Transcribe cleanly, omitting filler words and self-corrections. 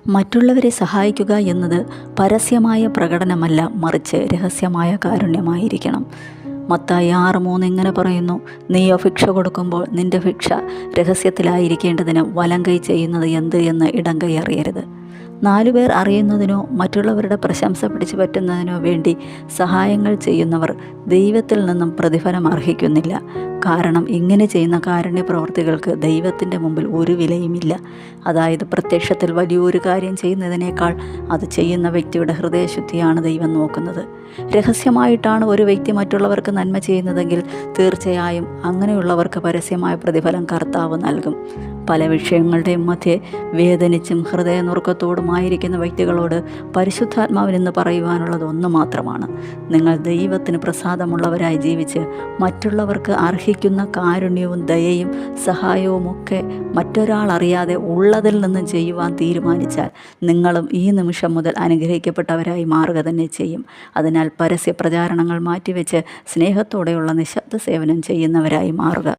മറ്റുള്ളവരെ സഹായിക്കുക എന്നത് പരസ്യമായ പ്രകടനമല്ല, മറിച്ച് രഹസ്യമായ കാരുണ്യമായിരിക്കണം. മത്തായി 6:3 ഇങ്ങനെ പറയുന്നു, നീയോ ഭിക്ഷ കൊടുക്കുമ്പോൾ നിന്റെ ഭിക്ഷ രഹസ്യത്തിലായിരിക്കേണ്ടതിന് വലങ്കൈ ചെയ്യുന്നത് എന്ത് എന്ന് ഇടങ്കൈ അറിയരുത്. 4 പേർ അറിയുന്നതിനോ മറ്റുള്ളവരുടെ പ്രശംസ പിടിച്ചു പറ്റുന്നതിനോ വേണ്ടി സഹായങ്ങൾ ചെയ്യുന്നവർ ദൈവത്തിൽ നിന്നും പ്രതിഫലം അർഹിക്കുന്നില്ല. കാരണം ഇങ്ങനെ ചെയ്യുന്ന കാരുണ്യ പ്രവർത്തികൾക്ക് ദൈവത്തിൻ്റെ മുമ്പിൽ ഒരു വിലയുമില്ല. അതായത് പ്രത്യക്ഷത്തിൽ വലിയൊരു കാര്യം ചെയ്യുന്നതിനേക്കാൾ അത് ചെയ്യുന്ന വ്യക്തിയുടെ ഹൃദയശുദ്ധിയാണ് ദൈവം നോക്കുന്നത്. രഹസ്യമായിട്ടാണ് ഒരു വ്യക്തി മറ്റുള്ളവർക്ക് നന്മ ചെയ്യുന്നതെങ്കിൽ തീർച്ചയായും അങ്ങനെയുള്ളവർക്ക് പരസ്യമായ പ്രതിഫലം കർത്താവ് നൽകും. പല വിഷയങ്ങളുടെയും മധ്യേ വേദനിച്ചും ഹൃദയനുറുക്കത്തോടുമായിരിക്കുന്ന വ്യക്തികളോട് പരിശുദ്ധാത്മാവിൽ നിന്ന് പറയുവാനുള്ളത് ഒന്ന് മാത്രമാണ്: നിങ്ങൾ ദൈവത്തിന് പ്രസാദമുള്ളവരായി ജീവിച്ച് മറ്റുള്ളവർക്ക് അർഹിക്കുന്ന കാരുണ്യവും ദയയും സഹായവുമൊക്കെ മറ്റൊരാൾ അറിയാതെ ഉള്ളതിൽ നിന്നും ചെയ്യുവാൻ തീരുമാനിച്ചാൽ നിങ്ങളും ഈ നിമിഷം മുതൽ അനുഗ്രഹിക്കപ്പെട്ടവരായി മാറുക തന്നെ ചെയ്യും. അതിനാൽ പരസ്യ പ്രചാരണങ്ങൾ മാറ്റിവെച്ച് സ്നേഹത്തോടെയുള്ള നിശബ്ദ സേവനം ചെയ്യുന്നവരായി മാറുക.